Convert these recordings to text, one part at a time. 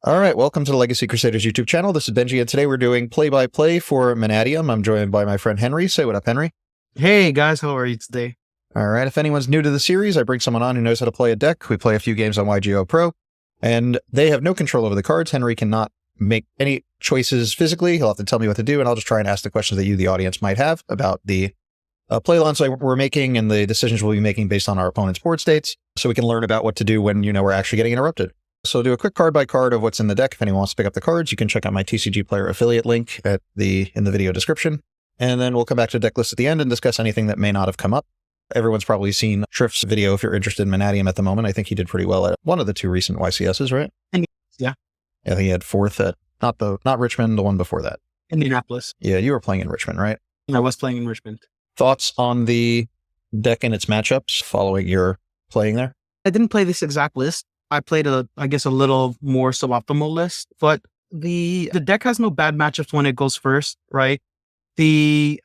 All right, welcome to the Legacy Crusaders YouTube channel. This is Benji, and today we're doing play-by-play for Mannadium. I'm joined by my friend Henry. Say what up, Henry. Hey guys, how are you today? All right, if anyone's new to the series, I bring someone on who knows how to play a deck. We play a few games on Yugioh Pro, and they have no control over the cards. Henry cannot make any choices physically. He'll have to tell me what to do, and I'll just try and ask the questions that you, the audience, might have about the play lines we're making and the decisions we'll be making based on our opponent's board states, so we can learn about what to do when, we're actually getting interrupted. So I'll do a quick card by card of what's in the deck. If anyone wants to pick up the cards, you can check out my TCGPlayer affiliate link in the video description. And then we'll come back to the deck list at the end and discuss anything that may not have come up. Everyone's probably seen Triff's video if you're interested in Mannadium at the moment. I think he did pretty well at one of the two recent YCSs, right? Yeah. I think he had fourth at not Richmond, the one before that. Indianapolis. Yeah, you were playing in Richmond, right? I was playing in Richmond. Thoughts on the deck and its matchups following your playing there? I didn't play this exact list. I played a little more suboptimal list, but the deck has no bad matchups when it goes first, right? The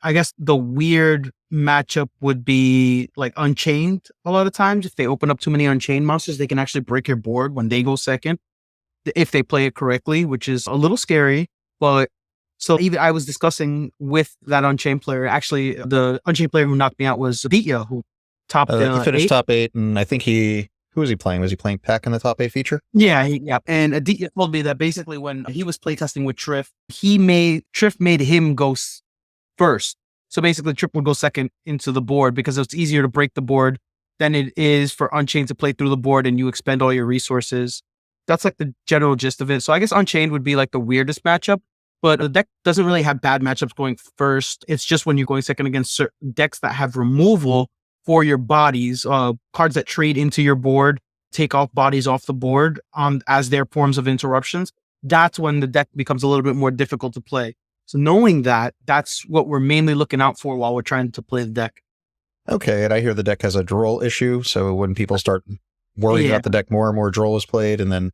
weird matchup would be like Unchained. A lot of times, if they open up too many Unchained monsters, they can actually break your board when they go second, if they play it correctly, which is a little scary. But so even I was discussing with that Unchained player, actually the Unchained player who knocked me out was Yugioh, who topped He finished 8. top 8, and I think who was he playing? Was he playing Pack in the top 8 feature? Yeah. And Aditya told me that basically when he was playtesting with Triff, Triff made him go first. So basically Triff would go second into the board because it's easier to break the board than it is for Unchained to play through the board and you expend all your resources. That's like the general gist of it. So I guess Unchained would be like the weirdest matchup, but the deck doesn't really have bad matchups going first. It's just when you're going second against certain decks that have removal for your bodies, cards that trade into your board, take off bodies off the board as their forms of interruptions. That's when the deck becomes a little bit more difficult to play. So knowing that, that's what we're mainly looking out for while we're trying to play the deck. Okay, and I hear the deck has a droll issue, so when people start worrying about the deck, more and more droll is played, and then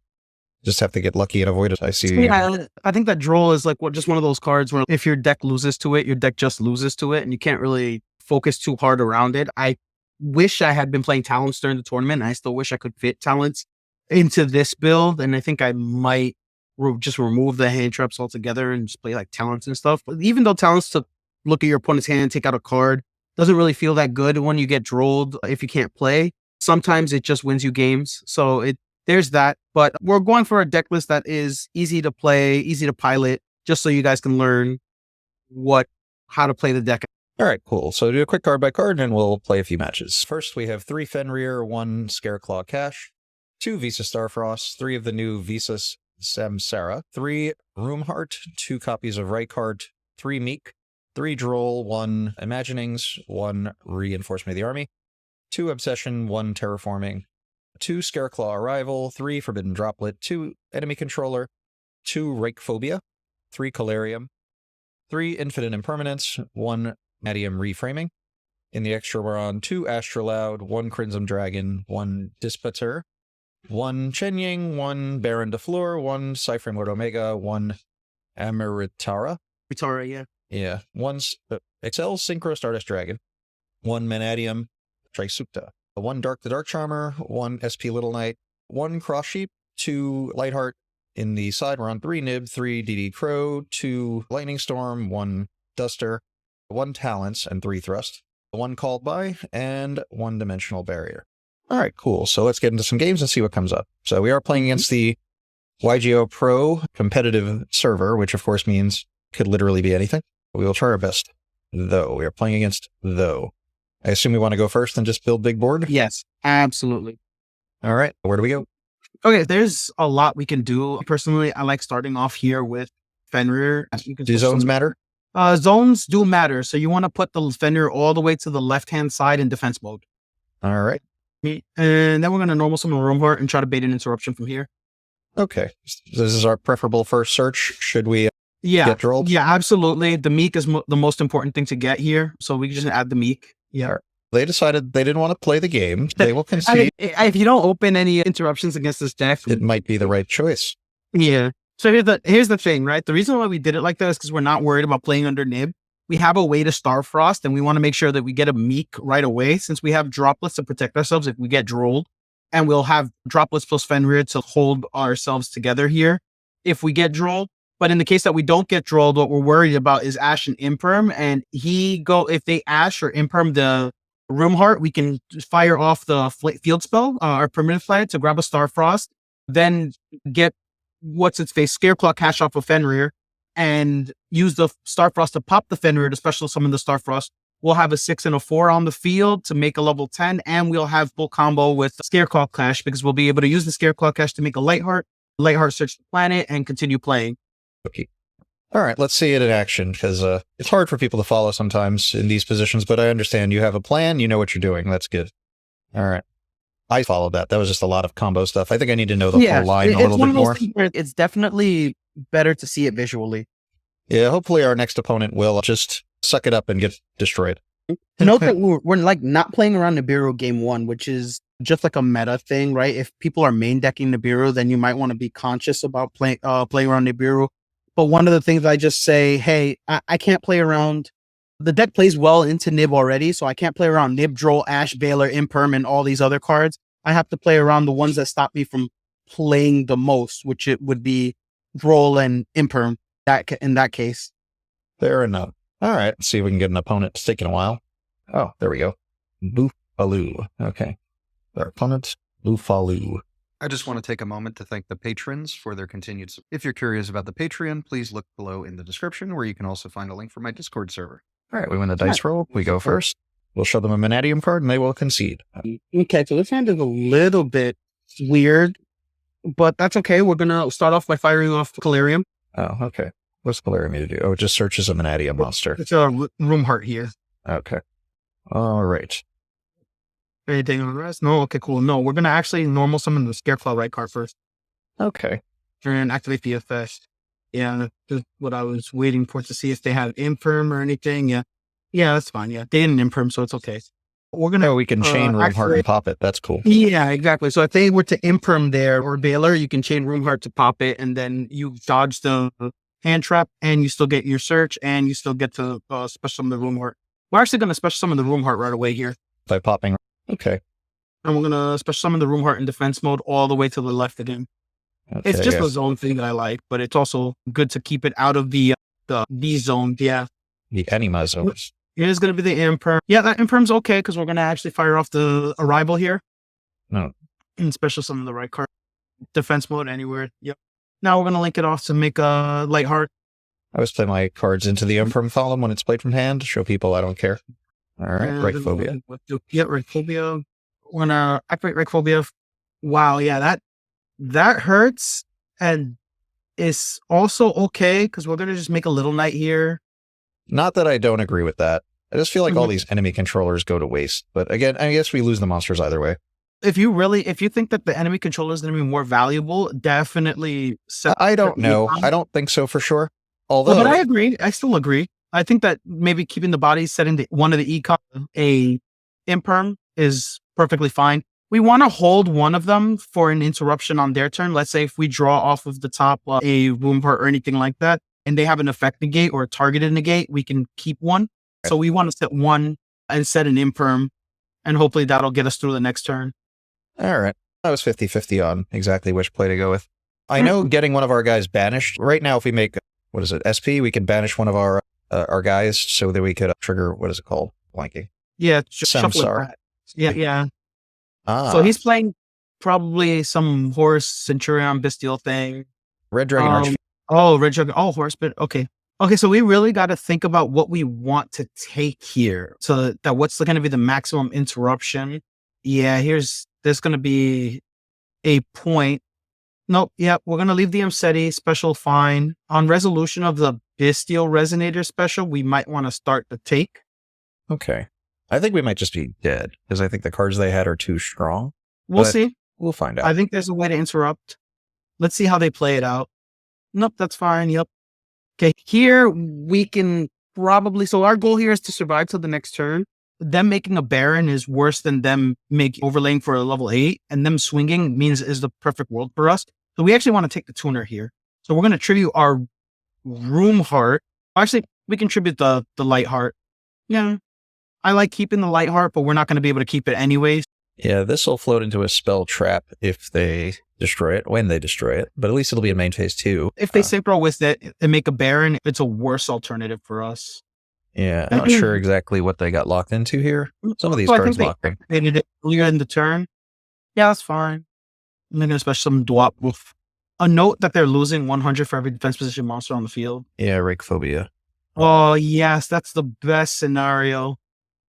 just have to get lucky and avoid it. I see. Yeah, I think that droll is like just one of those cards where if your deck loses to it, your deck just loses to it, and you can't really focus too hard around it. I wish I had been playing talents during the tournament. I still wish I could fit talents into this build, and I think I might just remove the hand traps altogether and just play like talents and stuff. But even though talents to look at your opponent's hand, take out a card, doesn't really feel that good when you get drolled if you can't play. Sometimes it just wins you games. So there's that. But we're going for a deck list that is easy to play, easy to pilot, just so you guys can learn how to play the deck. All right, cool. So do a quick card by card, and we'll play a few matches. First, we have 3 Fenrir, 1 Scareclaw Cash, 2 Visa Starfrost, 3 of the new Visas Samsara, 3 Roomheart, 2 copies of Rykart, 3 Meek, 3 Droll, 1 Imaginings, 1 Reinforcement of the Army, 2 Obsession, 1 Terraforming, 2 Scareclaw Arrival, 3 Forbidden Droplet, 2 Enemy Controller, 2 Rakephobia, 3 Calarium, 3 Infinite Impermanence, 1 Mannadium Reframing. In the extra, we're on 2 Astrolaud, 1 Crimson Dragon, 1 Dispater, 1 Chenying, 1 Baron de Fleur, 1 Cypher Lord Omega, 1 Amiritara. Vitara, yeah. Yeah. 1 Excel Synchro Stardust Dragon, 1 Mannadium Trisukta, 1 Dark the Dark Charmer, 1 SP Little Knight, 1 Cross Sheep, 2 Lightheart. In the side, we're on 3 Nib, 3 DD Crow, 2 Lightning Storm, 1 Duster, 1 Talents, and 3 Thrust, 1 Called By, and 1 Dimensional Barrier. All right, cool. So let's get into some games and see what comes up. So we are playing against the Yugioh Pro competitive server, which of course means could literally be anything. We will try our best, though. We are playing against though. I assume we want to go first and just build big board? Yes, absolutely. All right, where do we go? Okay, there's a lot we can do. Personally, I like starting off here with Fenrir. Do zones matter? Zones do matter. So you want to put the Fenrir all the way to the left-hand side in defense mode. All right. And then we're going to normal summon Roomheart and try to bait an interruption from here. Okay. This is our preferable first search. Should we get drolled? Yeah, absolutely. The Meek is the most important thing to get here. So we can just add the Meek. Yeah. They decided they didn't want to play the game. They will concede. If you don't open any interruptions against this deck, it might be the right choice. Yeah. So here's the thing, right? The reason why we did it like that is because we're not worried about playing under Nib. We have a way to Starfrost, and we want to make sure that we get a Meek right away, since we have droplets to protect ourselves if we get drolled. And we'll have droplets plus Fenrir to hold ourselves together here. if we get drolled. But in the case that we don't get drolled, what we're worried about is Ash and Imperm. And if they Ash or Imperm the Room Heart, we can fire off the field spell, our permanent flyer, to grab a Starfrost, then get Scareclaw cash off of Fenrir, and use the Starfrost to pop the Fenrir to special summon the Starfrost. We'll have a 6 and a 4 on the field to make a level 10, and we'll have full combo with Scareclaw Cash because we'll be able to use the Scareclaw Cash to make a Lightheart search the planet, and continue playing. Okay. All right, let's see it in action, because it's hard for people to follow sometimes in these positions, but I understand you have a plan, you know what you're doing. That's good. All right. I followed that. That was just a lot of combo stuff. I think I need to know the whole line a little bit more. It's definitely better to see it visually. Yeah, hopefully our next opponent will just suck it up and get destroyed. Note that we're like not playing around Nibiru game 1, which is just like a meta thing, right? If people are main decking Nibiru, then you might want to be conscious about playing around Nibiru. But one of the things I just say, hey, I can't play around. The deck plays well into Nib already, so I can't play around Nib, Droll, Ash, Baylor, Imperm, and all these other cards. I have to play around the ones that stop me from playing the most, which it would be Droll and Imperm in that case. Fair enough. All right, let's see if we can get an opponent. It's taking a while. Oh, there we go. Bufaloo. Okay. Our opponent, Bufaloo. I just want to take a moment to thank the patrons for their continued support. If you're curious about the Patreon, please look below in the description, where you can also find a link for my Discord server. All right, we win the dice roll. We go first. We'll show them a Mannadium card, and they will concede. Okay, so this hand is a little bit weird, but that's okay. We're going to start off by firing off Calarium. Oh, okay. What's Calarium to do? Oh, it just searches a Mannadium monster. It's a Room Heart here. Okay. All right. Anything on the rest? No? Okay, cool. No, we're going to actually normal summon the Scareclaw right card first. Okay. And activate PFS. Yeah, that's what I was waiting for, to see if they had Imperm or anything. Yeah. Yeah, that's fine. Yeah, they didn't Imperm, so it's okay. We're going to... Oh, we can chain Room Heart and pop it. That's cool. Yeah, exactly. So if they were to Imperm there, or Baylor, you can chain Room Heart to pop it, and then you dodge the hand trap, and you still get your search, and you still get to special summon the Room Heart. We're actually going to special summon the Room Heart right away here. By popping. Okay. And we're going to special summon the Room Heart in defense mode all the way to the left again. Okay, it's just a zone thing that I like, but it's also good to keep it out of the B zone. Yeah. The anima zones. It is going to be the Imperm. Yeah, that Imperm's okay, because we're going to actually fire off the Arrival here. No. And special summon the right card. Defense mode anywhere. Yep. Now we're going to link it off to make a Lightheart. I always play my cards into the Imperm column when it's played from hand to show people I don't care. All right, Reichphobia. Yeah, Reichphobia. We're going to activate Reichphobia. Wow, yeah, that hurts, and it's also okay, because we're going to just make a Little Knight here. Not that I don't agree with that. I just feel like all these enemy controllers go to waste. But again, I guess we lose the monsters either way. If you think that the enemy controller is going to be more valuable, definitely. I don't know. I don't think so for sure. Although, but I agree. I still agree. I think that maybe keeping the bodies set into one of the econ, a Imperm, is perfectly fine. We want to hold one of them for an interruption on their turn. Let's say if we draw off of the top a Room Heart or anything like that, and they have an effect negate or a targeted negate, we can keep one. So we want to set one and set an Imperm, and hopefully that'll get us through the next turn. All right. I was 50-50 on exactly which play to go with. I know getting one of our guys banished. Right now, if we make, SP, we can banish one of our guys so that we could trigger, what is it called? Blanking. Yeah, Samsara. Yeah. Ah. So he's playing probably some Horse Centurion Bestial thing. Red Dragon Arch. Red Dragon. Oh, Horse Bit. Okay, so we really got to think about what we want to take here. So that what's going to be the maximum interruption? Yeah, there's going to be a point. Nope. Yeah, we're going to leave the Amseti special fine. On resolution of the Bestial Resonator special, we might want to start the take. Okay. I think we might just be dead, because I think the cards they had are too strong. We'll see. We'll find out. I think there's a way to interrupt. Let's see how they play it out. Nope, that's fine. Yep. Okay, here we can probably... So our goal here is to survive till the next turn. Them making a Baron is worse than them overlaying for a level 8, and them swinging is the perfect world for us. So we actually want to take the tuner here. So we're going to tribute our Room Heart. Actually, we can tribute the Lightheart. Yeah. I like keeping the Lightheart, but we're not going to be able to keep it anyways. Yeah, this will float into a spell trap if they destroy it, when they destroy it, but at least it'll be in main phase 2. If they synchro with it and make a Baron, it's a worse alternative for us. Yeah, I'm not sure exactly what they got locked into here. Some of these cards locked in. They did it earlier in the turn. Yeah, that's fine. And they're going to special some Dwap with a note that they're losing 100 for every defense position monster on the field. Yeah, Rakephobia. Oh, yes, that's the best scenario.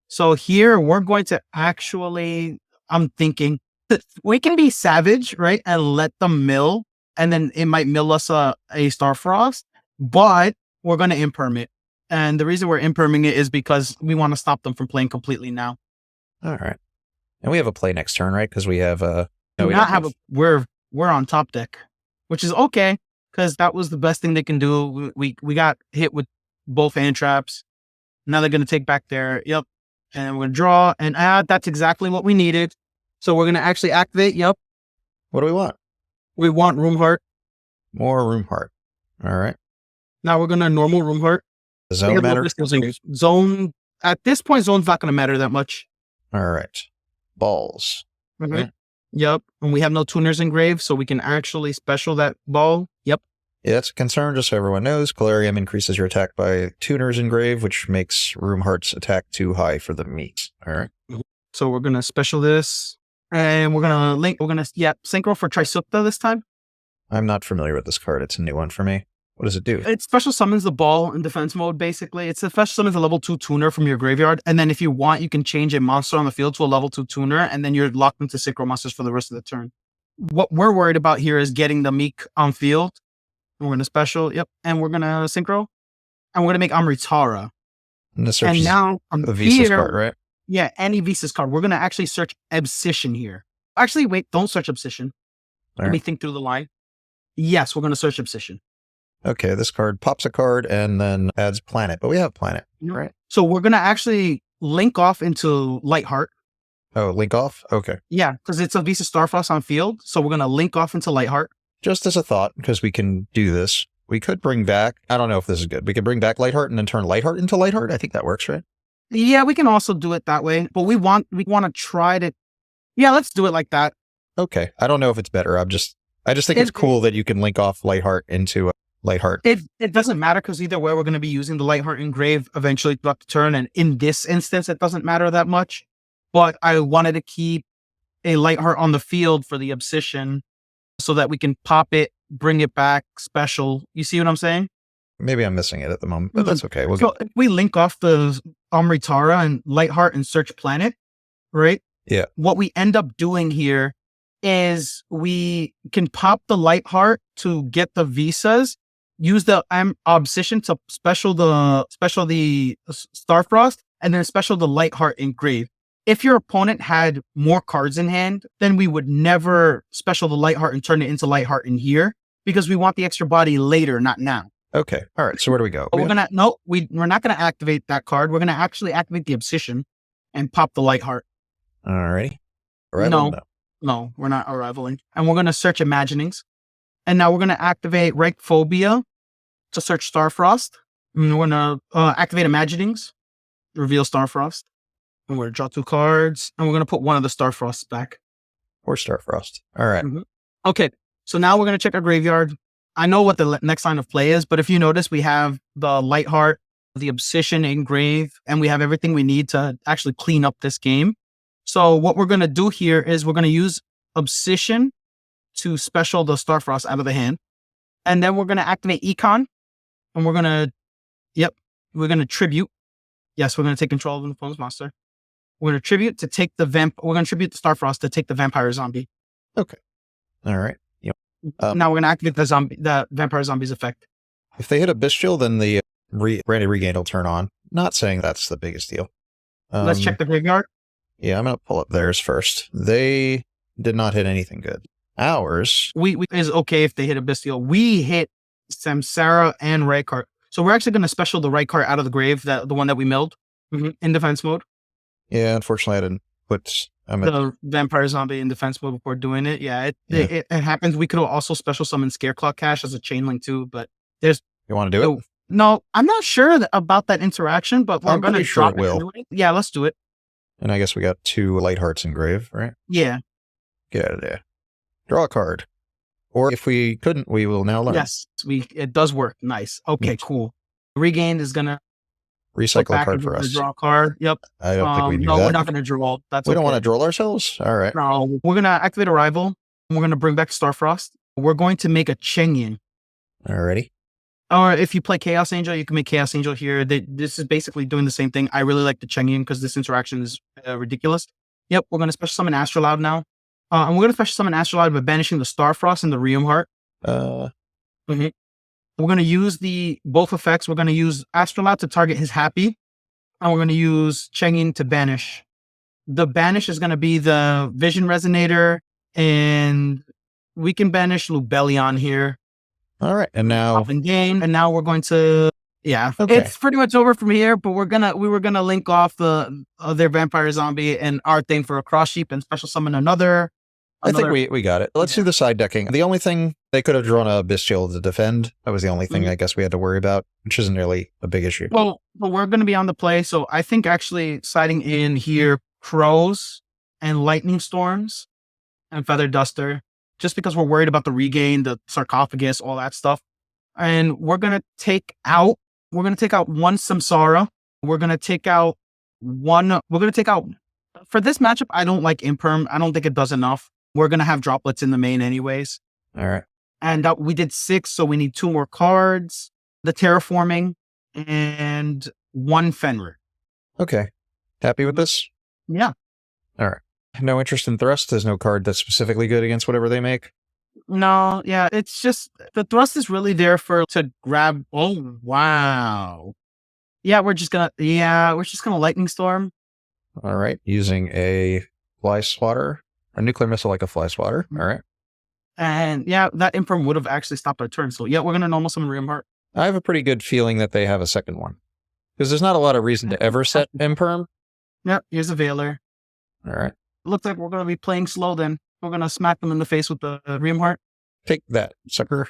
So here we're going to actually, I'm thinking, we can be savage, right? And let them mill. And then it might mill us a Starfrost, but we're going to imperm it. And the reason we're imperming it is because we want to stop them from playing completely now. All right. And we have a play next turn, right? Because we have a... No, we're on top deck, which is okay, because that was the best thing they can do. We got hit with both hand traps. Now they're going to take back there. Yep. And we're going to draw and add. That's exactly what we needed. So we're going to actually activate. Yep. What do we want? We want Room Heart. More Room Heart. All right. Now we're going to normal Room Heart. Does zone matter? Zone, at this point, zone's not going to matter that much. All right. Balls. Mm-hmm. Right? Yep. And we have no tuners engraved, so we can actually special that ball. Yep. Yeah, that's a concern, just so everyone knows. Calarium increases your attack by tuners engrave, which makes Room Heart's attack too high for the meat. All right. So we're going to special this, and we're going to link, synchro for Trisukta this time. I'm not familiar with this card. It's a new one for me. What does it do? It special summons the ball in defense mode, basically. It's a special summons a level 2 tuner from your graveyard, and then if you want, you can change a monster on the field to a level 2 tuner, and then you're locked into synchro monsters for the rest of the turn. What we're worried about here is getting the Meek on field. We're going to special, and we're going to synchro, and we're going to make Amritara. And now a Visas card, right? Yeah, any Visas card. We're going to actually search Obsession here. Actually, wait, don't search Obsession. Let me think through the line. Yes, we're going to search Obsession. Okay, this card pops a card and then adds Planet, but we have Planet, right? So we're going to actually link off into Lightheart. Oh, link off? Okay. Yeah, because it's a Visa Starfrost on field, so we're going to link off into Lightheart. Just as a thought, because we can do this, we could bring back, I don't know if this is good, we could bring back Lightheart and then turn Lightheart into Lightheart. I think that works, right? Yeah, we can also do it that way, but we want to try to, let's do it like that. Okay, I don't know if it's better. I just think it's cool that you can link off Lightheart into Lightheart. It doesn't matter, because either way we're going to be using the Lightheart engrave eventually throughout the turn, and in this instance it doesn't matter that much. But I wanted to keep a Lightheart on the field for the Obsession so that we can pop it, bring it back, special. You see what I'm saying? Maybe I'm missing it at the moment, but that's okay. So if we link off the Amritara and Lightheart and search Planet, right? Yeah. What we end up doing here is we can pop the Lightheart to get the Visas, use the Obsession to special the Starfrost, and then special the Lightheart engrave. If your opponent had more cards in hand, then we would never special the Lightheart and turn it into Lightheart in here, because we want the extra body later, not now. Okay. All right. So where do we go? We're not going to activate that card. We're going to actually activate the Obsession and pop the Lightheart. All righty. No, we're not arrivaling. And we're going to search Imaginings. And now we're going to activate Reichphobia to search Starfrost. And we're going to activate Imaginings, reveal Starfrost. And we're going to draw 2 cards. And we're going to put one of the Starfrosts back. Or Starfrost. All right. Mm-hmm. Okay. So now we're going to check our graveyard. I know what the next line of play is, but if you notice, we have the Lightheart, the Obsession engrave, and we have everything we need to actually clean up this game. So what we're going to do here is we're going to use Obsession to special the Starfrost out of the hand. And then we're going to activate Econ. And we're going to tribute. Yes, we're going to take control of an opponent's monster. We're going to tribute to take we're going to tribute the Starfrost to take the Vampire Zombie. Okay. All right. Yep. Now we're going to activate the Vampire Zombie's effect. If they hit a Bestial, then the Brandy Regain will turn on. Not saying that's the biggest deal. Let's check the graveyard. Yeah, I'm going to pull up theirs first. They did not hit anything good. Ours. We is okay if they hit a Bestial. We hit Samsara and Raikart. So we're actually going to special the Raikart out of the grave, the one that we milled in defense mode. Yeah, unfortunately I didn't put the Vampire Zombie in defense mode before doing it. Yeah, it happens. We could also special summon Scareclaw Cash as a chain link too, but there's... You want to do it? No, I'm not sure about that interaction, but we're going to drop it. Will. Yeah, let's do it. And I guess we got 2 light hearts engraved, right? Yeah. Get out of there. Draw a card. Or if we couldn't, we will now learn. Yes, it does work. Nice. Okay, cool. Regained is gonna Recycle a card for us. Draw a card. Yep. I don't think we do no, that. we're not gonna draw. That's we don't want to draw ourselves? All right. No, we're gonna activate Arrival. And we're gonna bring back Starfrost. We're going to make a Chengyin. Alrighty. Or if you play Chaos Angel, you can make Chaos Angel here. This is basically doing the same thing. I really like the Chengyin because this interaction is ridiculous. Yep, we're gonna special summon Astrolabe now. And we're gonna special summon Astrolabe by banishing the Starfrost and the Rheum Heart. We're gonna use both effects. We're gonna use Astrolabe to target his Happy, and we're gonna use Chengyin to banish. The banish is gonna be the Vision Resonator, and we can banish Lubellion here. All right, and now game, and now we're going to it's pretty much over from here. But we were gonna link off the other Vampire Zombie and our thing for a Cross Sheep and special summon another. I think we got it. Let's do the side decking. The only thing, they could have drawn a Bestial to defend. That was the only thing I guess we had to worry about, which isn't really a big issue. Well, but we're going to be on the play, so I think actually siding in here, Crows and Lightning Storms and Feather Duster, just because we're worried about the regain, the Sarcophagus, all that stuff. And we're going to take out one Samsara. We're going to take out for this matchup, I don't like Imperm. I don't think it does enough. We're going to have droplets in the main anyways. All right. And we did 6, so we need 2 more cards. The Terraforming and 1 Fenrir. Okay. Happy with this? Yeah. All right. No interest in Thrust? There's no card that's specifically good against whatever they make? No, yeah. It's just, the Thrust is really there to grab. Oh, wow. Yeah, we're just going to Lightning Storm. All right. Using a Fly Swatter. A nuclear missile like a Fly Swatter. All right. And yeah, that Imperm would have actually stopped our turn. So yeah, we're going to normal summon Rheum Heart. I have a pretty good feeling that they have a second one. Because there's not a lot of reason to ever set Imperm. Yep, here's a Veiler. All right. Looks like we're going to be playing slow then. We're going to smack them in the face with the Rheum Heart. Take that, sucker.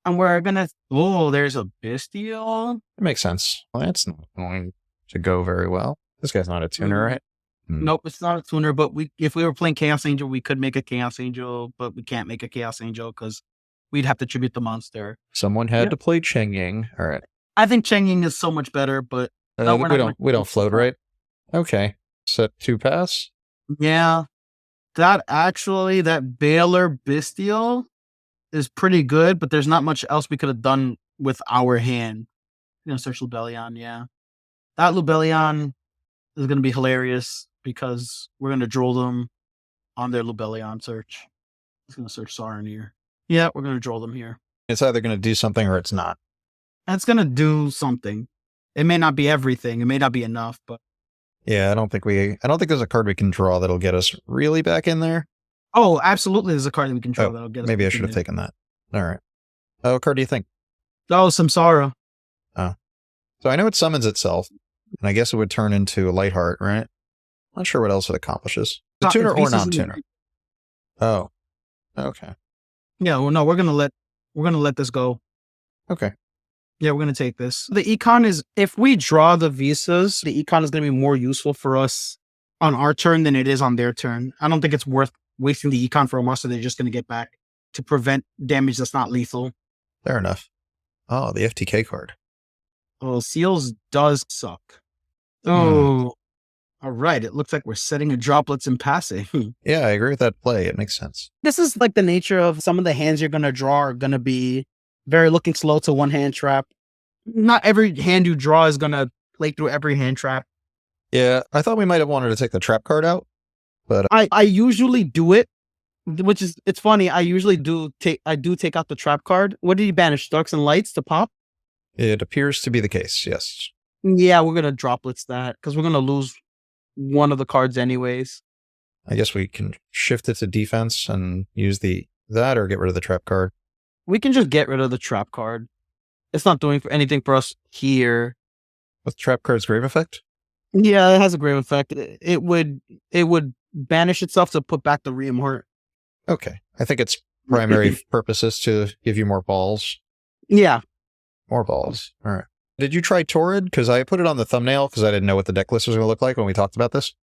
And we're going to... Oh, there's a Bestial. It makes sense. Well, that's not going to go very well. This guy's not a tuner, right? Nope, it's not a tuner, but if we were playing Chaos Angel, we could make a Chaos Angel, but we can't make a Chaos Angel because we'd have to tribute the monster. Someone had to play Cheng-Ying. All right. I think Cheng-Ying is so much better, but no, we don't float, right? Okay. Set 2 pass. Yeah. That Veiler Bestial is pretty good, but there's not much else we could have done with our hand. Search Lubellion, yeah. That Lubellion is going to be hilarious because we're going to drill them on their Lubellion search. It's going to search Saronir. Yeah, we're going to drill them here. It's either going to do something or it's not. It's going to do something. It may not be everything. It may not be enough, but... Yeah, I don't think there's a card we can draw that'll get us really back in there. Oh, absolutely there's a card that we can draw that'll get us maybe I should have taken that. All right. What card do you think? Oh, Samsara. Oh. So I know it summons itself, and I guess it would turn into a Lightheart, right? Not sure what else it accomplishes. The tuner or non-tuner? Oh. Okay. Yeah, well, no, we're gonna let this go. Okay. Yeah, we're gonna take this. The econ is, if we draw the visas, the econ is gonna be more useful for us on our turn than it is on their turn. I don't think it's worth wasting the econ for a monster they're just gonna get back to prevent damage that's not lethal. Fair enough. Oh, the FTK card. Well, Seals does suck. Oh, all right. It looks like we're setting a droplets and passing. Yeah, I agree with that play. It makes sense. This is like the nature of some of the hands you're going to draw are going to be very looking slow to one hand trap. Not every hand you draw is going to play through every hand trap. Yeah, I thought we might have wanted to take the trap card out, but I usually do it, which is, it's funny. I usually do take out the trap card. What did he banish? Darks and Lights to pop? It appears to be the case, yes. Yeah, we're going to droplets that because we're going to lose one of the cards anyways. I guess we can shift it to defense and use that or get rid of the trap card. We can just get rid of the trap card. It's not doing anything for us here. With trap card's grave effect? Yeah, it has a grave effect. It would banish itself to put back the Rheum Heart. Okay. I think its primary purpose is to give you more balls. Yeah. More balls. All right. Did you try OCTORAD? Because I put it on the thumbnail because I didn't know what the deck list was going to look like when we talked about this.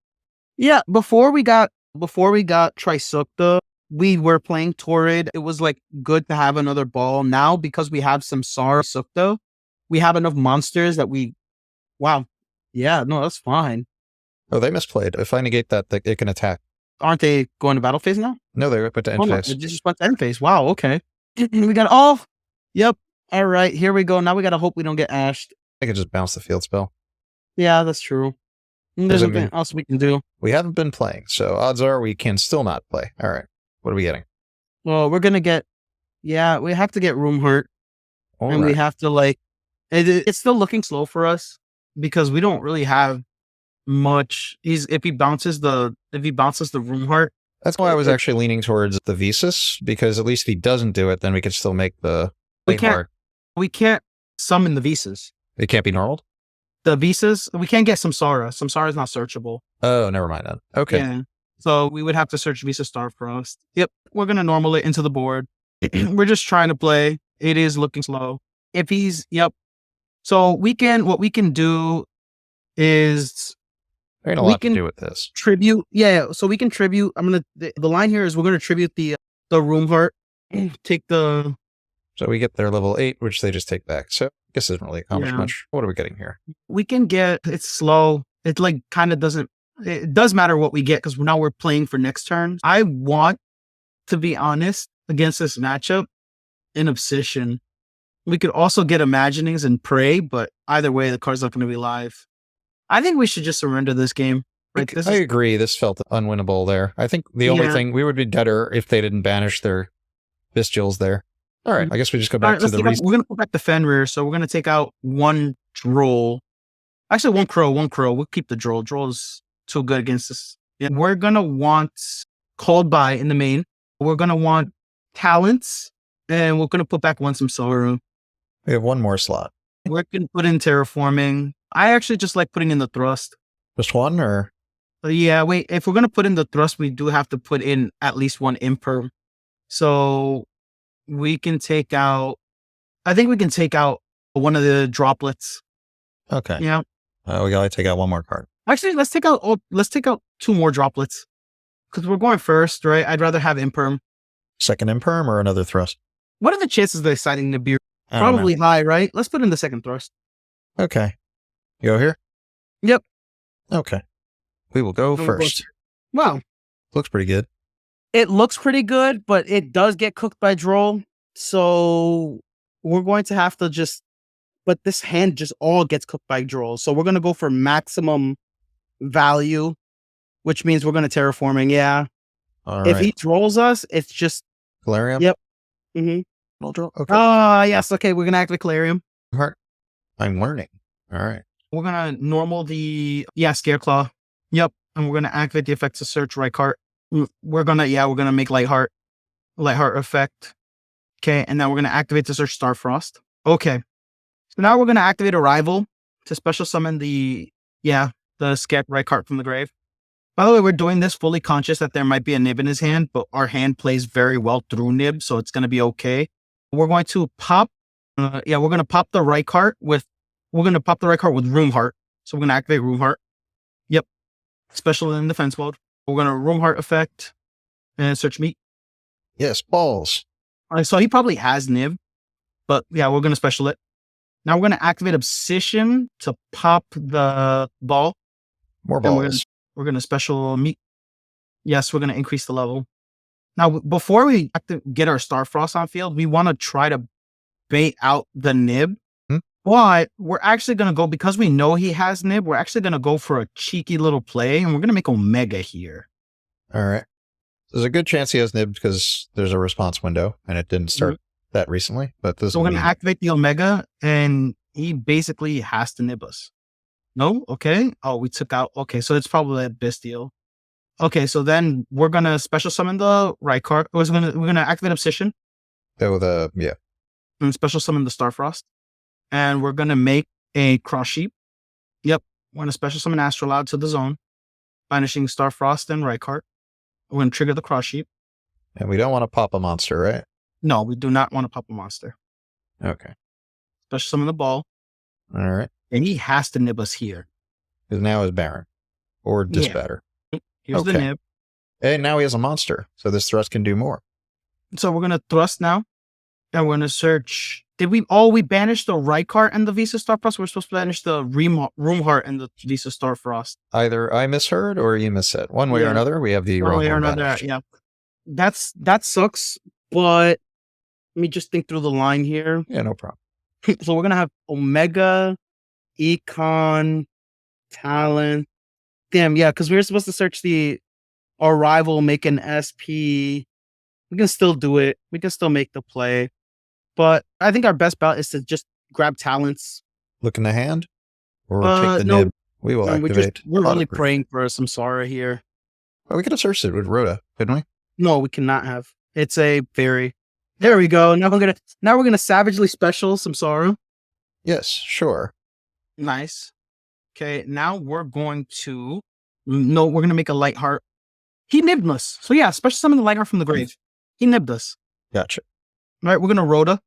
Yeah, before we got Trisukta, we were playing Torrid. It was like good to have another ball. Now because we have some Sukta, we have enough monsters that wow. Yeah, no, that's fine. Oh, they misplayed. If I negate that, it can attack. Aren't they going to battle phase now? No, they went to end Oh no, phase. it just went to end phase. Wow, okay. We got yep. All right, here we go. Now we gotta hope we don't get ashed. I could just bounce the field spell. Yeah, that's true. There's nothing else we can do. We haven't been playing, so odds are we can still not play. All right. What are we getting? Well, we're gonna get we have to get Room Hurt. And we have to it's still looking slow for us because we don't really have much. If he bounces the Room Heart. That's why I was actually leaning towards the Visas, because at least if he doesn't do it, then we could still make the we can't summon the Visas. It can't be normal? The Visas, we can't get Samsara. Samsara is not searchable. Oh, never mind then. Okay. Yeah. So we would have to search Visa Starfrost. Yep. We're going to normal it into the board. We're just trying to play. It is looking slow. If he's, yep. So what we can do is there ain't a lot to do with this. Tribute. Yeah. So we can tribute. The line here is we're going to tribute the Room Heart. Take the. So we get their level 8, which they just take back. So I guess it doesn't really accomplish much. What are we getting here? We can get, it's slow. It kind of doesn't, it does matter what we get because now we're playing for next turn. I want to be honest against this matchup in Obsession. We could also get Imaginings and Prey, but either way, the card's not going to be live. I think we should just surrender this game. Right? I agree. This felt unwinnable there. I think the only thing, we would be deader if they didn't banish their Bestials there. All right, I guess we just go back to the we're going to put back the Fenrir, so we're going to take out one Droll. Actually, one Crow. We'll keep the Droll. Droll is too good against this. Yeah. We're going to want Called By in the main. We're going to want Talents, and we're going to put back one Samsara. We have one more slot. We're going to put in Terraforming. I actually just like putting in the Thrust. Just one, or? Yeah, wait. If we're going to put in the Thrust, we do have to put in at least one Imperm. So we can take out, I think we can take out one of the droplets. Okay. Yeah. We gotta take out one more card. Actually, let's take out two more droplets because we're going first, right? I'd rather have Imperm. Second Imperm or another Thrust? What are the chances of deciding to be probably high, right? Let's put in the second Thrust. Okay. You go here? Yep. Okay. We will go first. Wow. Looks pretty good. It looks pretty good, but it does get cooked by Droll. So we're going to have to but this hand just all gets cooked by Droll. So we're going to go for maximum value, which means we're going to Terraforming. Yeah. All if right. he Drolls us, it's just. Galarium? Yep. Mm-hmm. No Droll? Okay. Yes. Okay. We're going to activate Galarium. Heart. I'm learning. All right. We're going to normal Scareclaw. Yep. And we're going to activate the effects of Search Rykart. We're going to make Lightheart effect. Okay. And then we're going to activate the Search Starfrost. Okay. So now we're going to activate Arrival to special summon the Scarecrow Rykart from the grave. By the way, we're doing this fully conscious that there might be a Nib in his hand, but our hand plays very well through Nib, so it's going to be okay. We're going to pop, we're going to pop the Rykart with Room Heart. So we're going to activate Room Heart. Yep. Special in defense mode. We're going to Room Heart effect and search meat. Yes, balls. All right, so he probably has Nib, but yeah, we're going to special it. Now we're going to activate Obsession to pop the ball. More balls. We're going to special meat. Yes, we're going to increase the level. Now, before we get our Starfrost on field, we want to try to bait out the Nib. But we're actually going to go, because we know he has Nib, we're actually going to go for a cheeky little play, and we're going to make Omega here. All right. There's a good chance he has Nib because there's a response window, and it didn't start that recently. But this. So we're going to activate the Omega, and he basically has to Nib us. No? Okay. Oh, we took out. Okay, so it's probably a Bestial. Okay, so then we're going to special summon the Rykart. We're going to activate Obsession. And special summon the Starfrost. And we're going to make a Cross Sheep. Yep. We're going to special summon Astrolabe to the zone, banishing Starfrost and Rykart. We're going to trigger the Cross Sheep. And we don't want to pop a monster, right? No, we do not want to pop a monster. Okay. Special summon the ball. All right. And he has to Nib us here. Because now is Baron. Or Disbatter. Yeah. Here's the Okay. nib. And now he has a monster, so this thrust can do more. So we're gonna thrust now, and we're gonna search. Did we? Oh, we banished the Rykart and the Visa Starfrost. We're supposed to banish the Roomheart and the Visa Starfrost. Either I misheard or you missaid. One way or Yeah. another, we have the One wrong way or one another, banished. yeah. That sucks. But let me just think through the line here. Yeah, no problem. So we're gonna have Omega, Econ, Talent. Damn, yeah, because we were supposed to search our rival, make an SP. We can still do it. We can still make the play. But I think our best bet is to just grab talents. Look in the hand, or take the No, nib. We will we're activate. really Autoproof. praying for some Sara here. Well, we could have searched it with Rhoda, couldn't we? No, we cannot have. It's a fairy. There we go. Now we're gonna savagely special some Sara. Yes, sure. Nice. Okay, now we're going to make a light heart. He nibbed us. So yeah, special summon the light heart from the grave. He nibbed us. Gotcha. All right, we're gonna Rhoda.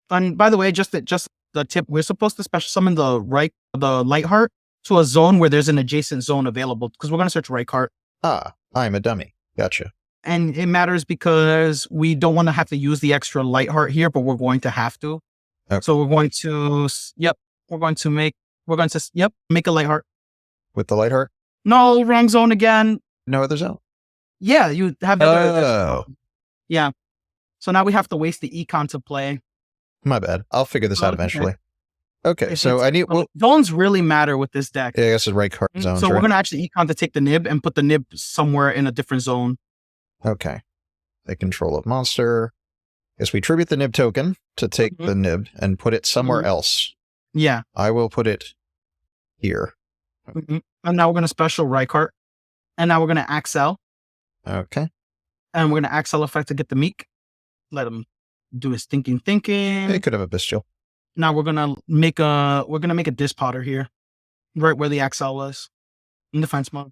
And by the way, just the tip, we're supposed to special summon the light heart to a zone where there's an adjacent zone available because we're gonna search Rykart. Ah, I'm a dummy. Gotcha. And it matters because we don't want to have to use the extra light heart here, but we're going to have to. Okay. So we're going to make a light heart. With the light heart? No, wrong zone again. No other zone. Yeah, you have the Oh, yeah. So now we have to waste the econ to play. my bad. I'll figure this out Okay. eventually. Okay, so I need. Well, Zones really matter with this deck. yeah, I guess it's right card zones. So we're right? gonna actually econ to take the nib and put the nib somewhere in a different zone. Okay. The control of monster. Yes, we tribute the nib token to take Mhm. the nib and put it somewhere Mhm. else. Yeah. I will put it here. Mhm. And now we're gonna special Rykart. And now we're gonna Axel. Okay. And we're gonna Axel effect to get the Meek. Let him do his thinking. It could have a bestial. Now we're gonna make a Dispotter here. Right where the Axel was. In defense mode.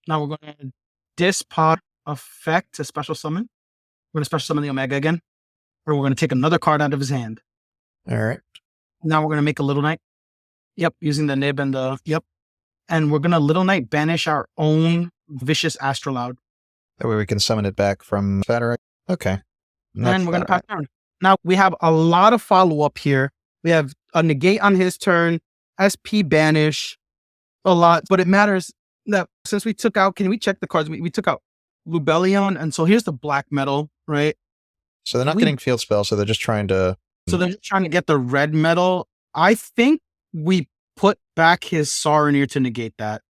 Now we're gonna Dispot effect to special summon. We're gonna special summon the Omega again. Or we're gonna take another card out of his hand. All right. Now we're gonna make a Little Knight. Yep, using the nib and the and we're gonna Little Knight banish our own vicious Astrolaud. That way we can summon it back from Spatterite. Okay. And we're gonna pass turn. Now we have a lot of follow up here. We have a negate on his turn, SP banish, a lot, but it matters that since we took out, can we check the cards? We took out Lubellion, and so here's the black metal, right? So they're not getting field spells, so they're just trying to. So they're just trying to get the red metal. I think we put back his Saronir to negate that.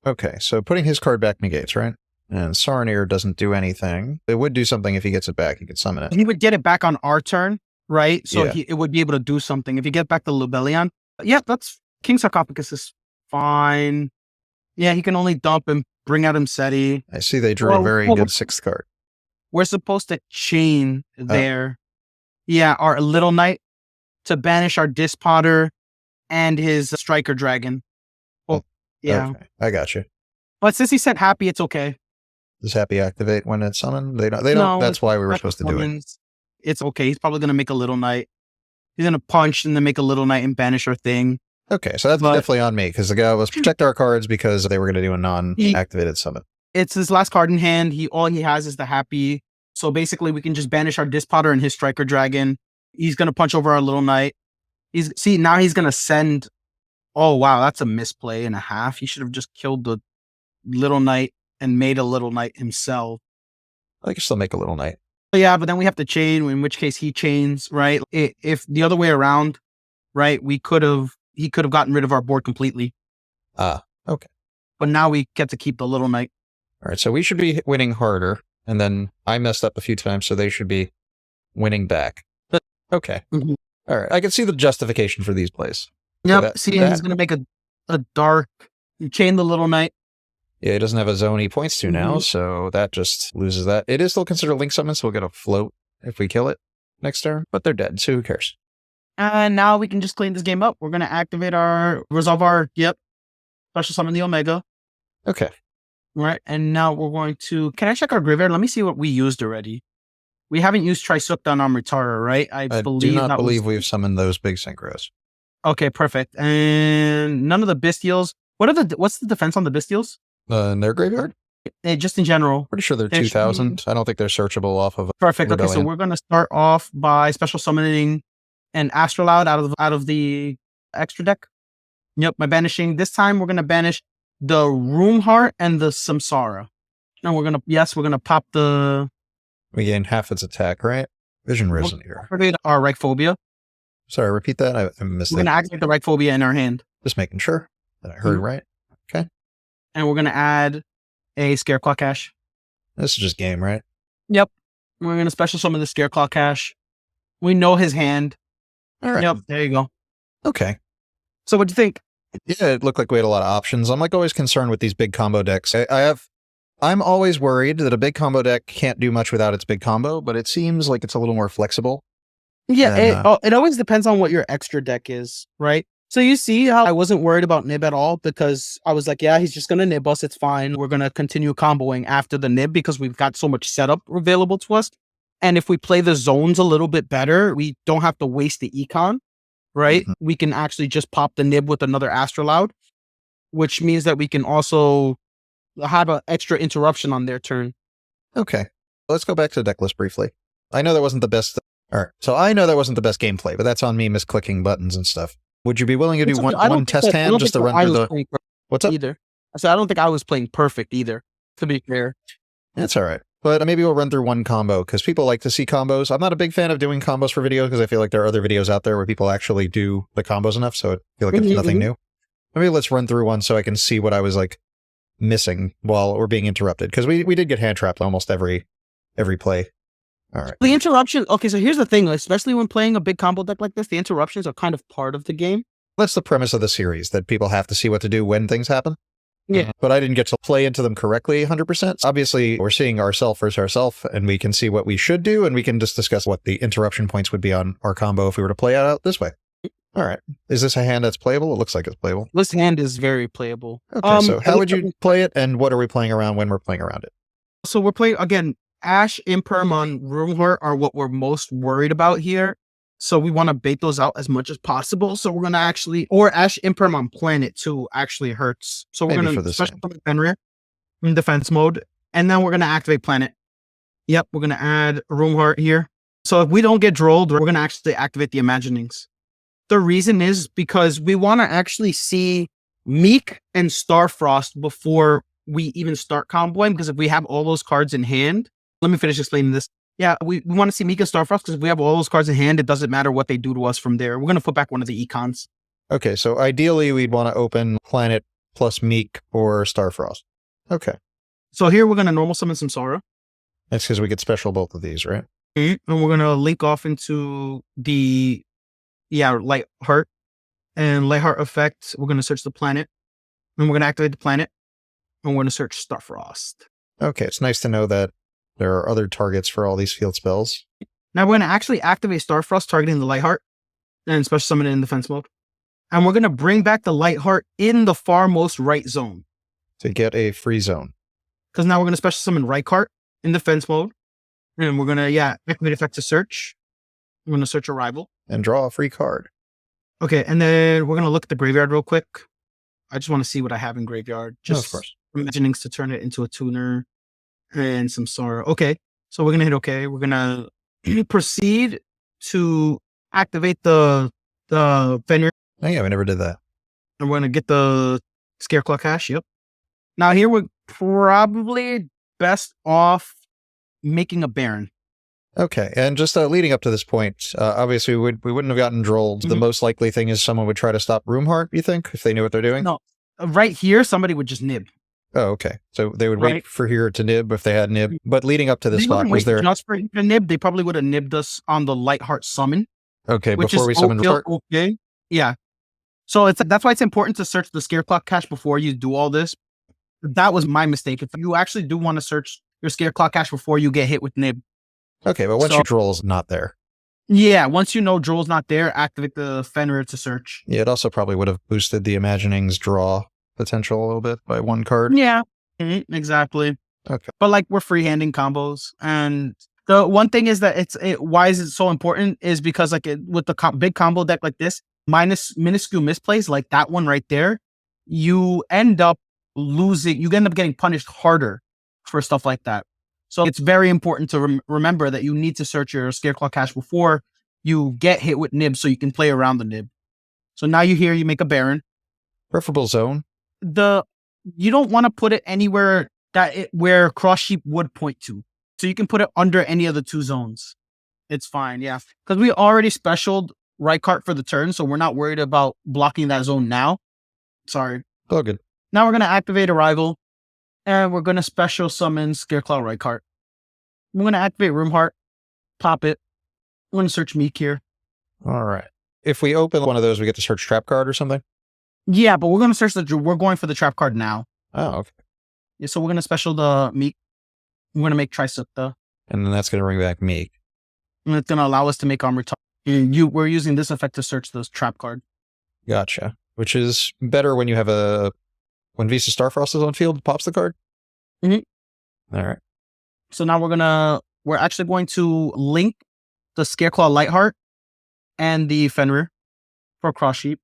Okay, so putting his card back negates, right? And Saronir doesn't do anything. It would do something if he gets it back. He could summon it. He would get it back on our turn, right? So Yeah. it would be able to do something. If you get back the Lubellion, yeah, that's King Sarcophagus is fine. Yeah, he can only dump and bring out Imseti. I see they drew a very good sixth card. We're supposed to chain there. Yeah, our Little Knight to banish our Dispotter and his Striker Dragon. Well, yeah. Okay, I got you. But since he said happy, it's okay. Does happy activate when it's summoned? They don't. No, That's why we were That's supposed to do it. summons. It's okay. He's probably gonna make a Little Knight. He's gonna punch and then make a Little Knight and banish our thing. Okay, so that's But- definitely on me because the guy was protect our cards because they were going to do a non-activated summon. It's his last card in hand. All he has is the happy. So basically, we can just banish our Dispotter and his Striker Dragon. He's gonna punch over our Little Knight. Now he's gonna send. Oh wow, that's a misplay and a half. He should have just killed the Little Knight and made a Little Knight himself. I can still make a little knight. Yeah, but then we have to chain. In which case he chains, right? If the other way around, right? He could have gotten rid of our board completely. Okay. But now we get to keep the Little Knight. All right, so we should be winning harder, and then I messed up a few times, so they should be winning back. But, okay. Mhm. All right, I can see the justification for these plays. Yep. that- He's that- gonna make a dark. You chain the Little Knight. Yeah, he doesn't have a zone he points to now, Mhm. so that just loses that. It is still considered link summon, so we'll get a float if we kill it next turn, but they're dead, so who cares? And now we can just clean this game up. We're gonna activate resolve our special summon the Omega. Okay. Right. And now we're going to can I check our graveyard? Let me see what we used already. We haven't used Trisukta on Amritara, right? I I believe do not that believe was... we've summoned those big synchros. Okay, perfect. And none of the Bestials. What's the defense on the Bestials? In their graveyard? Just in general. Pretty sure they're There should be- 2,000. I don't think they're searchable off of. Perfect. Okay, so Rebellion. we're gonna start off by special summoning an Astrolaud out of the extra deck. Yep, by banishing. This time we're gonna banish the Room Heart and the Samsara. And we're gonna pop the We gain half its attack, right? Vision Risen here. activate our Reichphobia. Sorry, repeat that. I missed We're it. gonna activate the Reichphobia in our hand. Just making sure that I heard Mhm. right. And we're gonna add a Scareclaw Cache. This is just game, right? Yep. We're gonna special summon the Scareclaw Cache. We know his hand. All right. Yep, there you go. Okay. So what'd you think? Yeah, it looked like we had a lot of options. I'm like always concerned with these big combo decks. I'm always worried that a big combo deck can't do much without its big combo, but it seems like it's a little more flexible. Yeah, And, it always depends on what your extra deck is, right? So you see how I wasn't worried about Nib at all because I was like, yeah, he's just going to Nib us. It's fine. We're going to continue comboing after the Nib because we've got so much setup available to us. And if we play the zones a little bit better, we don't have to waste the econ, right? Mhm. We can actually just pop the Nib with another Astrolaud, which means that we can also have an extra interruption on their turn. Okay. Let's go back to the deck list briefly. I know that wasn't the best. All right. So I know that wasn't the best gameplay, but that's on me misclicking buttons and stuff. Would you be willing to do It's okay. one test hand just to run through the. What's up? Either. So I don't think I was playing perfect either, to be fair. That's all right. But maybe we'll run through one combo because people like to see combos. I'm not a big fan of doing combos for videos because I feel like there are other videos out there where people actually do the combos enough. So I feel like it's Mhm, nothing mhm. new. Maybe let's run through one so I can see what I was like missing while we're being interrupted. Because we did get hand trapped almost every play. All right. The interruption. Okay, so here's the thing. Especially when playing a big combo deck like this, the interruptions are kind of part of the game. That's the premise of the series, that people have to see what to do when things happen. Yeah. But I didn't get to play into them correctly 100%. Obviously, we're seeing ourselves versus ourselves, and we can see what we should do, and we can just discuss what the interruption points would be on our combo if we were to play it out this way. All right. Is this a hand that's playable? It looks like it's playable. This hand is very playable. Okay, so how would you play it, and what are we playing around when we're playing around it? So we're playing, again, Ash, Imperm on Room Heart are what we're most worried about here. So we want to bait those out as much as possible. So we're going to actually, or Ash Imperm on Planet too actually hurts. So we're Maybe going for to this special hand. summon Fenrir in defense mode. And then we're going to activate Planet. Yep, we're going to add Room Heart here. So if we don't get drolled, we're going to actually activate the Imaginings. The reason is because we want to actually see Meek and Starfrost before we even start comboing. Because if we have all those cards in hand, let me finish explaining this. Yeah, we want to see Meek and Starfrost because if we have all those cards in hand, it doesn't matter what they do to us from there. We're going to put back one of the econs. Okay, so ideally we'd want to open Planet plus Meek or Starfrost. Okay. So here we're going to normal summon Samsara. That's because we get special both of these, right? And we're going to link off into the, Light Heart. And Light Heart effect, we're going to search the planet. And we're going to activate the planet. And we're going to search Starfrost. Okay, it's nice to know that there are other targets for all these field spells. Now we're going to actually activate Starfrost targeting the Light Heart. And special summon it in defense mode. And we're going to bring back the Light Heart in the far most right zone. To get a free zone. Because now we're going to special summon Reichardt in defense mode. And we're going to, activate effect to search. We're going to search a rival. And draw a free card. Okay, and then we're going to look at the graveyard real quick. I just want to see what I have in graveyard. Just of course. Imaginings to turn it into a tuner and some sorrow. Okay, so we're going to hit okay. We're going to proceed to activate the Fenrir. Oh yeah, we never did that. And we're going to get the Scareclaw Cache. Yep. Now here we're probably best off making a Baron. Okay, and just leading up to this point, obviously we wouldn't have gotten drolled. The Mhm. most likely thing is someone would try to stop Roomheart, you think, if they knew what they're doing? No. Right here, somebody would just nib. Oh, okay. So they would wait Right. for here to nib if they had nib. But leading up to this They spot, wouldn't was wait there... just for a nib? They probably would have nibbed us on the Lightheart summon. Okay, Which before we is summoned Roomheart? okay. Yeah. So that's why it's important to search the Scareclaw Cache before you do all this. That was my mistake. If you actually do want to search your Scareclaw Cache before you get hit with nib. Okay, but once So- your droll's not there. Yeah, once you know Droll's not there, activate the Fenrir to search. Yeah, it also probably would have boosted the Imaginings draw potential a little bit by one card. Yeah, exactly. Okay. But like we're freehanding combos, and the one thing is that why is it so important is because like with the big combo deck like this, minus minuscule misplays like that one right there, you end up losing. You end up getting punished harder for stuff like that. So it's very important to remember that you need to search your Scareclaw cache before you get hit with nib so you can play around the nib. So now you make a Baron. Preferable zone. You don't want to put it anywhere where cross sheep would point to. So you can put it under any of the 2 zones. It's fine, yeah. Because we already specialed Rykart for the turn, so we're not worried about blocking that zone now. Sorry. Oh, good. Now we're going to activate Arrival, and we're going to special summon Scareclaw Rykart. We're going to activate Roomheart, pop it. I'm going to search Meek here. All right. If we open one of those, we get to search trap card or something? Yeah, but we're going to search we're going for the trap card now. Oh, okay. Yeah, so we're going to special the Meek. We're going to make Trisukta. And then that's going to bring back Meek. And it's going to allow us to make Armor. We're using this effect to search this trap card. Gotcha. Which is better when you have when Visa Starfrost is on field, it pops the card? Mm-hmm. All right. So now we're actually going to link the Scareclaw Lightheart and the Fenrir for cross sheep.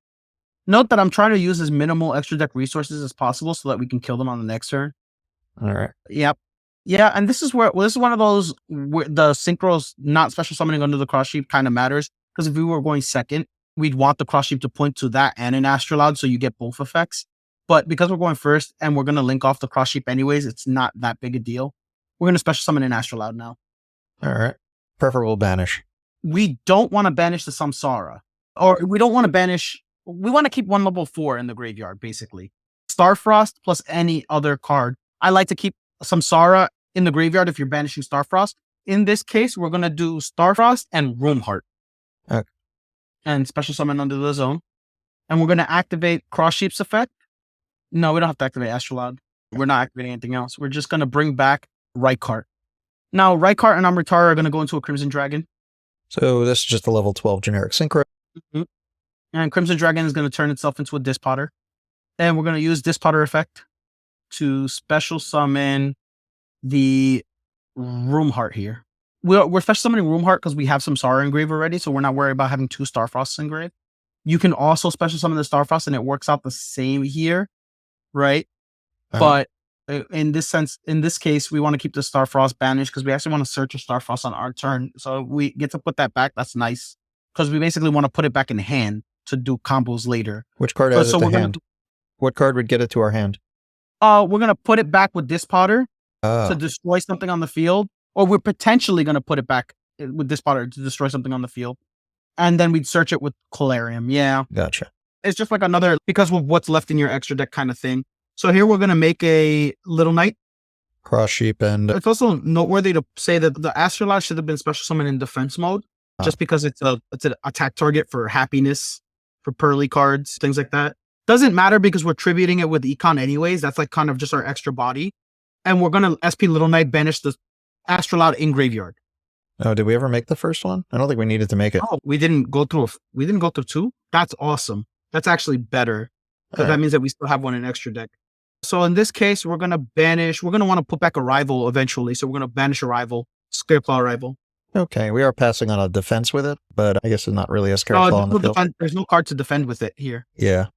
Note that I'm trying to use as minimal extra deck resources as possible so that we can kill them on the next turn. All right. Yep. Yeah, and this is one of those where the synchros not special summoning under the cross sheep kind of matters, because if we were going second, we'd want the cross sheep to point to that and an Astrolabe, so you get both effects. But because we're going first and we're going to link off the cross sheep anyways, it's not that big a deal. We're going to special summon an Astrolabe now. All right. Preferable banish. We don't want to banish the Samsara, or we don't want to banish. We want to keep 1 level 4 in the graveyard, basically. Starfrost plus any other card. I like to keep Samsara in the graveyard if you're banishing Starfrost. In this case, we're going to do Starfrost and Roomheart. Okay. And special summon under the zone. And we're going to activate Cross Sheep's effect. No, we don't have to activate Astrolabe. We're not activating anything else. We're just going to bring back Rykart. Now, Rykart and Amritara are going to go into a Crimson Dragon. So this is just a level 12 generic synchro. Mm-hmm. And Crimson Dragon is going to turn itself into a Dispotter. And we're going to use Dispotter effect to special summon the Roomheart here. We're special summoning Roomheart because we have some Samsara engraved already, so we're not worried about having 2 Starfrosts engraved. You can also special summon the Starfrost, and it works out the same here, right? But in this case, we want to keep the Starfrost banished because we actually want to search a Starfrost on our turn. So we get to put that back. That's nice because we basically want to put it back in hand to do combos later. Which card has it to hand? What card would get it to our hand? We're going to put it back with Dispotter to destroy something on the field, or we're potentially going to put it back with Dispotter to destroy something on the field. And then we'd search it with Colarium. Yeah. Gotcha. It's just like another, because of what's left in your extra deck kind of thing. So here we're going to make a Little Knight. Cross Sheep and... It's also noteworthy to say that the Astrolabe should have been special summoned in defense mode, just because it's an attack target for happiness, for pearly cards, things like that. Doesn't matter because we're tributing it with Econ anyways. That's like kind of just our extra body. And we're going to SP Little Knight banish the Astrolabe in graveyard. Oh, did we ever make the first one? I don't think we needed to make it. Oh, we didn't go through 2? That's awesome. That's actually better because that means that we still have one in extra deck. So in this case, we're going to want to put back Arrival eventually. So we're going to banish Arrival, Scareclaw Arrival. Okay, we are passing on a defense with it, but I guess it's not really a Scareclaw on the field. There's no card to defend with it here. Yeah.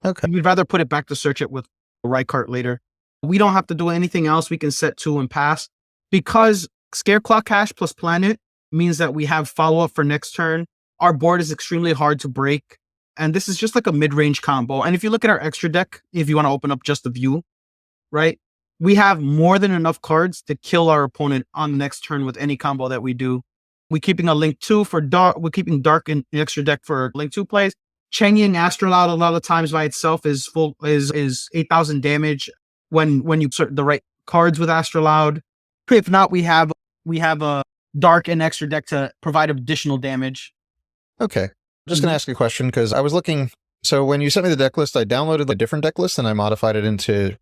Okay. We'd rather put it back to search it with Rykart later. We don't have to do anything else. We can set 2 and pass. Because Scareclaw Cache plus Planet means that we have follow-up for next turn. Our board is extremely hard to break. And this is just like a mid-range combo. And if you look at our extra deck, if you want to open up just the view, right? We have more than enough cards to kill our opponent on the next turn with any combo that we do. We're keeping a Link 2 for Dark. We're keeping Dark in the extra deck for Link 2 plays. Cheng Ying Astrolabe a lot of times by itself is 8,000 damage when you insert the right cards with Astrolabe. If not, we have a Dark in extra deck to provide additional damage. Okay. I'm just going to ask a question because I was looking. So when you sent me the deck list, I downloaded a different deck list and I modified it into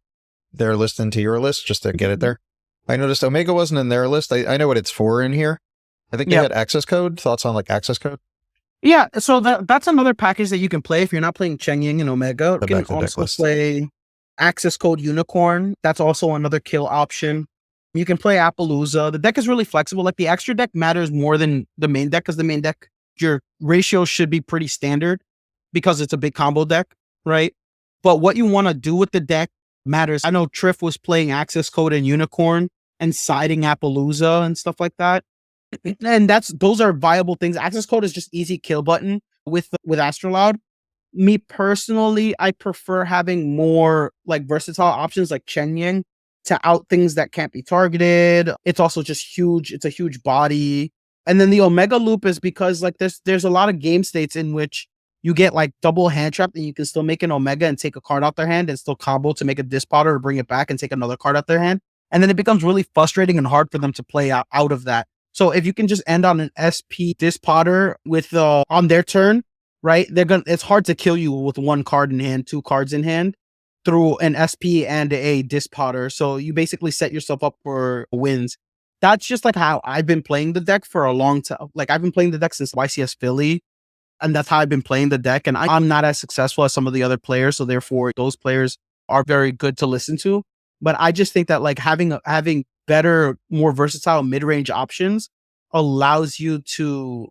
their list into your list just to get it there. I noticed Omega wasn't in their list. I know what it's for in here. I think they had access code. Thoughts on like access code? Yeah, so that's another package that you can play if you're not playing Cheng Ying and Omega. You can also play access code Unicorn. That's also another kill option. You can play Appaloosa. The deck is really flexible. Like the extra deck matters more than the main deck because the main deck, your ratio should be pretty standard because it's a big combo deck, right? But what you want to do with the deck matters. I know Triff was playing Access Code and Unicorn and siding Appaloosa and stuff like that. And those are viable things. Access Code is just easy kill button with Astrolaud. Me personally, I prefer having more like versatile options like Chen Yang to out things that can't be targeted. It's also just huge. It's a huge body. And then the Omega Loop is because like there's a lot of game states in which you get like double hand trap and you can still make an Omega and take a card out their hand and still combo to make a Dispotter or bring it back and take another card out their hand. And then it becomes really frustrating and hard for them to play out of that. So if you can just end on an SP Dispotter with on their turn, right? It's hard to kill you with one card in hand, two cards in hand through an SP and a Dispotter. So you basically set yourself up for wins. That's just like how I've been playing the deck for a long time. Like I've been playing the deck since YCS Philly. And that's how I've been playing the deck. And I'm not as successful as some of the other players. So therefore, those players are very good to listen to. But I just think that like having better, more versatile mid-range options allows you to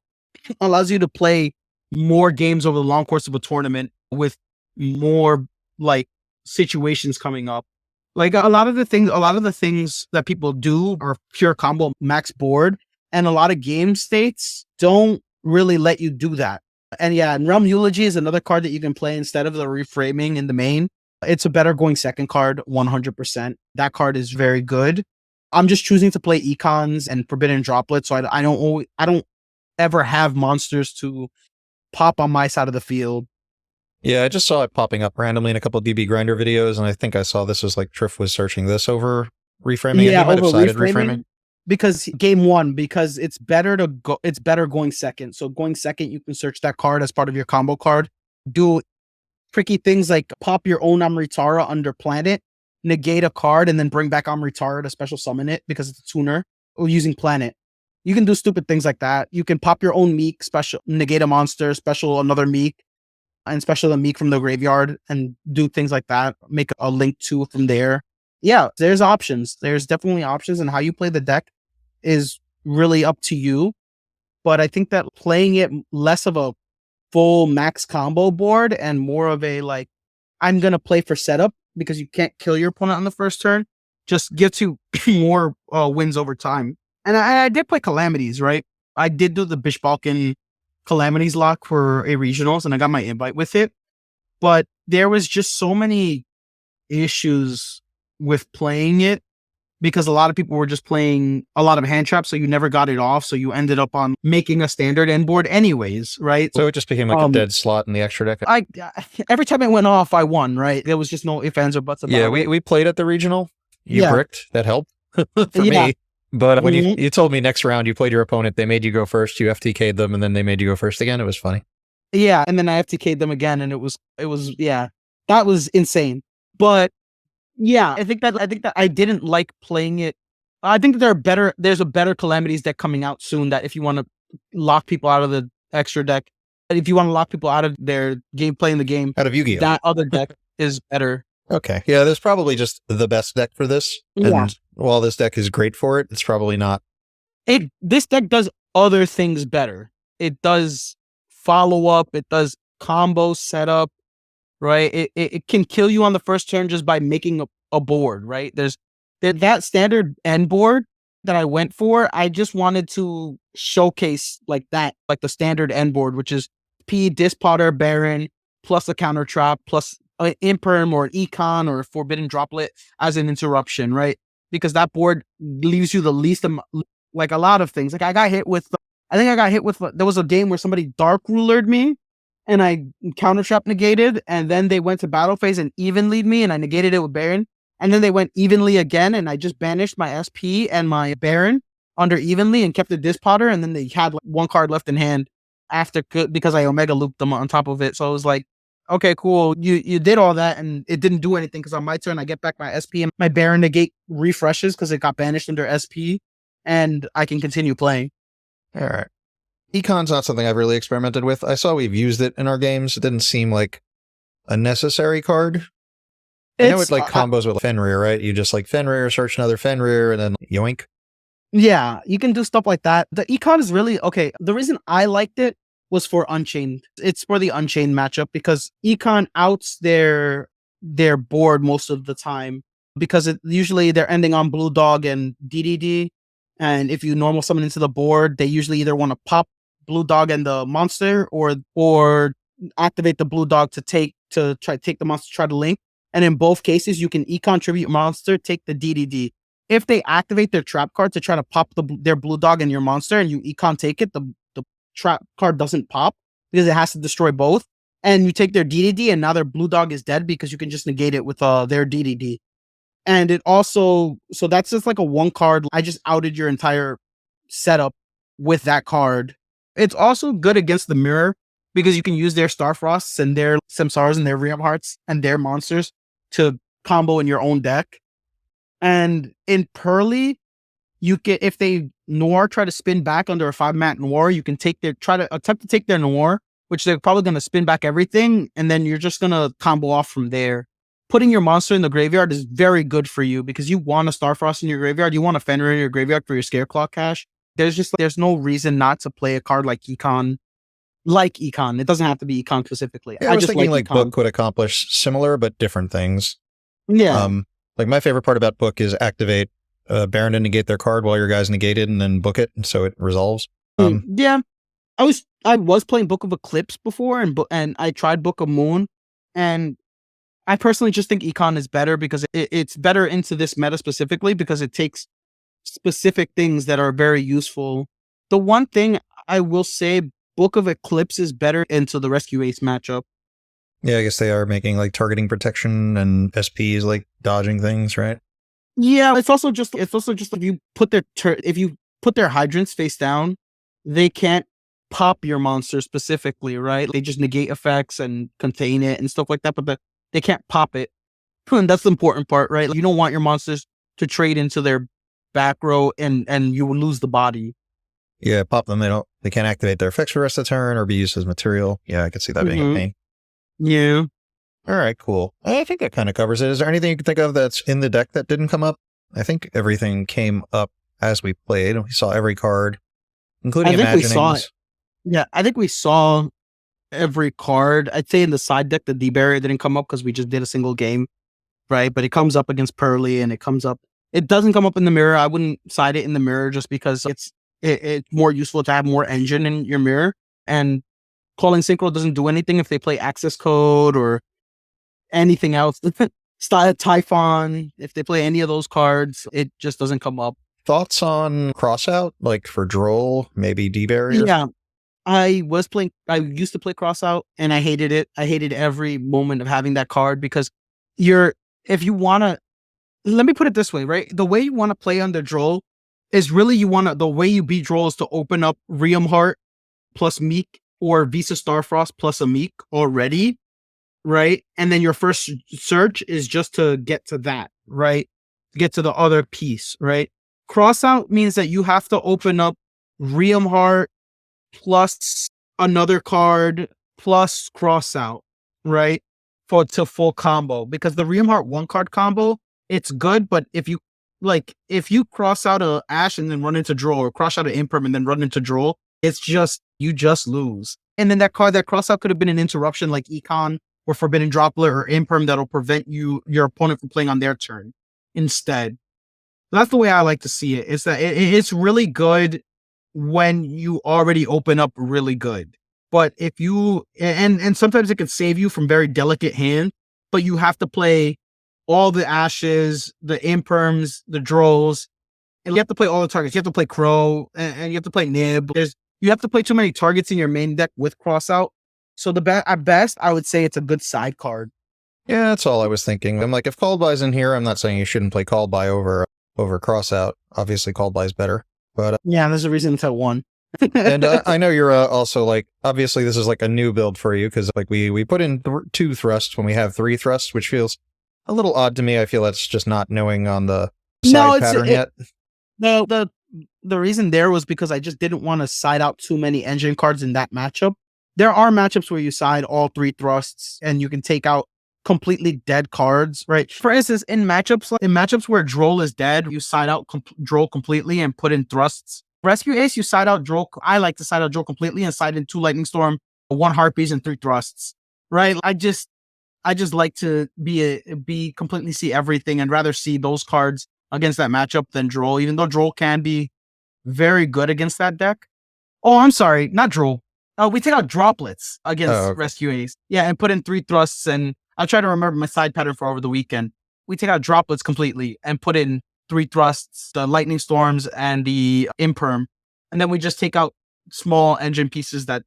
play more games over the long course of a tournament with more like situations coming up. Like a lot of the things that people do are pure combo max board. And a lot of game states don't really let you do that. And yeah, and Realm Eulogy is another card that you can play instead of the reframing in the main. It's a better going second card, 100%. That card is very good. I'm just choosing to play Econs and Forbidden Droplet, so I don't ever have monsters to pop on my side of the field. Yeah, I just saw it popping up randomly in a couple of DB Grinder videos, and I think I saw this was like Triff was searching this over reframing. Yeah, and he might have over cited reframing. Because game one, because it's better going second. So going second, you can search that card as part of your combo card. Do tricky things like pop your own Amritara under Planet, negate a card, and then bring back Amritara to special summon it because it's a tuner, or using Planet. You can do stupid things like that. You can pop your own Meek, special negate a monster, special another Meek, and special a Meek from the graveyard, and do things like that. Make a Link 2 from there. Yeah, there's options. There's definitely options, and how you play the deck is really up to you. But I think that playing it less of a full max combo board and more of a like, I'm going to play for setup because you can't kill your opponent on the first turn, just gets you more wins over time. And I did play Calamities, right? I did do the Bish Balkan Calamities lock for a regionals and I got my invite with it. But there was just so many issues with playing it because a lot of people were just playing a lot of hand traps, so you never got it off. So you ended up on making a standard end board anyways, right? So it just became like a dead slot in the extra deck. Every time it went off, I won, right? There was just no ifs, ands, or buts about it. Yeah, we played at the regional. You bricked. That helped for me. But when you told me next round you played your opponent, they made you go first, you FTK'd them, and then they made you go first again. It was funny. Yeah, and then I FTK'd them again, and it was that was insane. But yeah, I think that I didn't like playing it. I think that there's a better Calamities deck coming out soon that if you want to lock people out of the extra deck, if you want to lock people out of their game, playing the game, out of Yugioh, that other deck is better. Okay. Yeah, there's probably just the best deck for this. Yeah. And while this deck is great for it, it's probably not. This deck does other things better. It does follow up, it does combo setup, right? It can kill you on the first turn just by making a board, right? There's that standard end board that I went for. I just wanted to showcase like that, like the standard end board, which is P, Dispotter, Baron, plus a counter trap, plus an Imperm or an Econ or a Forbidden Droplet as an interruption, right? Because that board leaves you the least, like a lot of things. Like I think I got hit with, there was a game where somebody Dark Rulered me and I counter trap negated, and then they went to battle phase and evenly'd me and I negated it with Baron. And then they went evenly again and I just banished my SP and my Baron under evenly and kept the Dispotter, and then they had like one card left in hand after, because I Omega looped them on top of it. So I was like, okay, cool. You did all that and it didn't do anything because on my turn I get back my SP and my Baron negate refreshes because it got banished under SP and I can continue playing. All right. Econ's not something I've really experimented with. I saw we've used it in our games. It didn't seem like a necessary card. I know it like combos with Fenrir, right? You just like Fenrir, search another Fenrir, and then yoink. Yeah, you can do stuff like that. The Econ is really, okay, the reason I liked it was for Unchained. It's for the Unchained matchup because Econ outs their their board most of the time because usually they're ending on blue dog and DDD. And if you normal summon into the board, they usually either want to pop blue dog and the monster or activate the blue dog to try to take the monster, try to link. And in both cases, you can econ tribute monster, take the DDD. If they activate their trap card to try to pop their blue dog and your monster and you econ take it, the trap card doesn't pop because it has to destroy both. And you take their DDD and now their blue dog is dead because you can just negate it with their DDD. And it also, so that's just like a one card. I just outed your entire setup with that card. It's also good against the mirror because you can use their Starfrosts and their Samsaras and their Realm Hearts and their monsters to combo in your own deck. And in Pearly, you can, if they Noir try to spin back under a 5-mat Noir, you can try to attempt to take their Noir, which they're probably going to spin back everything, and then you're just going to combo off from there. Putting your monster in the graveyard is very good for you because you want a Starfrost in your graveyard, you want a Fenrir in your graveyard for your Scareclaw cash. There's no reason not to play a card like Econ. It doesn't have to be Econ specifically. Yeah, I was just thinking like Econ. Book would accomplish similar but different things. Yeah. Like my favorite part about Book is activate Baron to negate their card while your guy's negated and then book it, and so it resolves. Yeah. I was playing Book of Eclipse before and I tried Book of Moon, and I personally just think Econ is better because it's better into this meta specifically because it takes specific things that are very useful. The one thing I will say, Book of Eclipse is better into the Rescue Ace matchup. Yeah, I guess they are making like targeting protection and SPs like dodging things, right? Yeah, it's also just if you put their hydrants face down, they can't pop your monster specifically, right? They just negate effects and contain it and stuff like that, but they can't pop it. And that's the important part, right? You don't want your monsters to trade into their back row and you will lose the body. Yeah, pop them. They can't activate their effects for the rest of the turn or be used as material. Yeah, I could see that being a pain. Yeah. All right, cool. I think that kind of covers it. Is there anything you can think of that's in the deck that didn't come up? I think everything came up as we played. We saw every card, including Imaginings. We saw it. Yeah, I think we saw every card. I'd say in the side deck, the D-Barrier didn't come up because we just did a single game, right? But it comes up against Pearly and it doesn't come up in the mirror. I wouldn't side it in the mirror just because it's more useful to have more engine in your mirror. And Calling Synchro doesn't do anything if they play Access Code or anything else. Typhon, if they play any of those cards, it just doesn't come up. Thoughts on Crossout, like for Droll, maybe D-Barrier? Yeah. I used to play Crossout and I hated it. I hated every moment of having that card because if you want to, let me put it this way, right? The way you want to play under Droll is really the way you beat Droll is to open up Realm Heart plus Meek or Visa Starfrost plus a Meek already, right? And then your first search is just to get to that, right? Get to the other piece, right? Crossout means that you have to open up Realm Heart plus another card plus Crossout, right? To full combo. Because the Realm Heart 1-card combo, it's good, but if you cross out a Ash and then run into Droll, or cross out an Imperm and then run into Droll, you just lose. And then that crossout could have been an interruption like Econ or Forbidden Droplet or Imperm that'll prevent your opponent from playing on their turn instead. That's the way I like to see it. Is that it's really good when you already open up really good. But if you, and sometimes it can save you from very delicate hand, but you have to play all the Ashes, the Imperms, the Drolls, and you have to play all the targets. You have to play Crow, and you have to play Nib. You have to play too many targets in your main deck with Crossout. So at best, I would say it's a good side card. Yeah, that's all I was thinking. I'm like, if Called By's in here, I'm not saying you shouldn't play Called By over Crossout. Obviously, Called By's better. But yeah, there's a reason to one. And I know you're also like, obviously this is like a new build for you because like we put in 2 thrusts when we have 3 thrusts, which feels a little odd to me. I feel that's just not knowing on the side pattern yet. No, the reason there was because I just didn't want to side out too many engine cards in that matchup. There are matchups where you side all 3 thrusts and you can take out completely dead cards, right? For instance, in matchups where Droll is dead, you side out Droll completely and put in thrusts. Rescue Ace, you side out Droll. I like to side out Droll completely and side in 2 Lightning Storm, 1 Harpies, and 3 thrusts, right? I just like to be completely see everything and rather see those cards against that matchup than Droll, even though Droll can be very good against that deck. Oh, I'm sorry, not Droll. We take out Droplets against Rescue Ace. Yeah, and put in 3 thrusts, and I'll try to remember my side pattern for over the weekend. We take out Droplets completely and put in 3 thrusts, the Lightning Storms, and the Imperm. And then we just take out small engine pieces that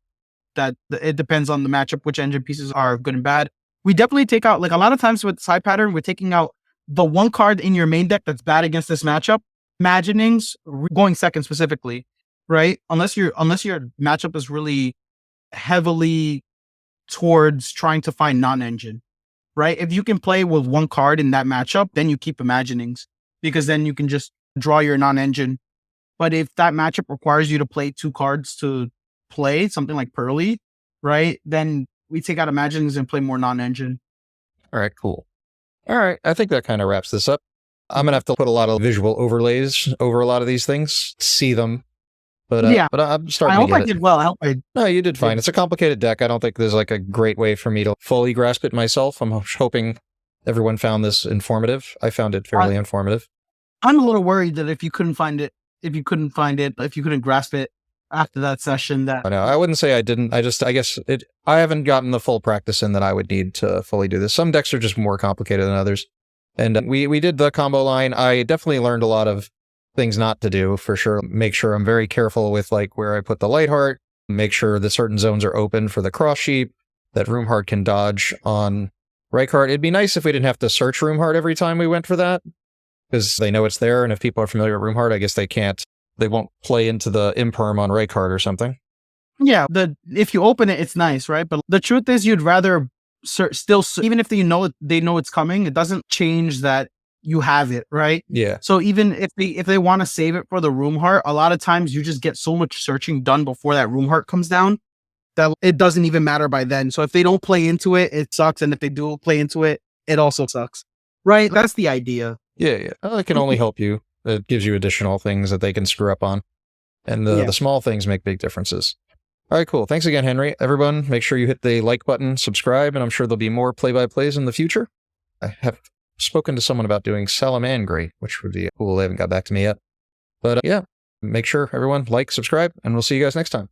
it depends on the matchup, which engine pieces are good and bad. We definitely take out, like a lot of times with side pattern, we're taking out the one card in your main deck that's bad against this matchup. Imaginings, going second specifically, right? Unless your matchup is really heavily towards trying to find non-engine, right? If you can play with one card in that matchup, then you keep Imaginings, because then you can just draw your non-engine. But if that matchup requires you to play 2 cards to play something like Pearly, right? Then we take out Imaginings and play more non-engine. All right, cool. All right, I think that kind of wraps this up. I'm going to have to put a lot of visual overlays over a lot of these things, see them. But but I'm starting to get it. I hope I did well. No, you did fine. It's a complicated deck. I don't think there's like a great way for me to fully grasp it myself. I'm hoping everyone found this informative. I found it fairly informative. I'm a little worried that if you couldn't grasp it after that session, that... No, I wouldn't say I didn't. I guess I haven't gotten the full practice in that I would need to fully do this. Some decks are just more complicated than others. And we did the combo line. I definitely learned a lot of things not to do, for sure. Make sure I'm very careful with like where I put the Lightheart. Make sure that certain zones are open for the Cross Sheep, that Roomheart can dodge on Reichart. It'd be nice if we didn't have to search Roomheart every time we went for that, because they know it's there, and if people are familiar with Roomheart, I guess they won't play into the Imperm on Reichart or something. Yeah, if you open it, it's nice, right? But the truth is, you'd rather even if they know it's coming, it doesn't change that you have it, right? Yeah. So even if they want to save it for the Roomheart, a lot of times you just get so much searching done before that Roomheart comes down that it doesn't even matter by then. So if they don't play into it, it sucks, and if they do play into it, it also sucks, right? That's the idea. Yeah. Well, it can only help you. It gives you additional things that they can screw up on, and the small things make big differences. All right, cool. Thanks again, Henry. Everyone, make sure you hit the like button, subscribe, and I'm sure there'll be more play-by-plays in the future. I have spoken to someone about doing Salamangreat, which would be cool. They haven't got back to me yet. But yeah, make sure everyone like, subscribe, and we'll see you guys next time.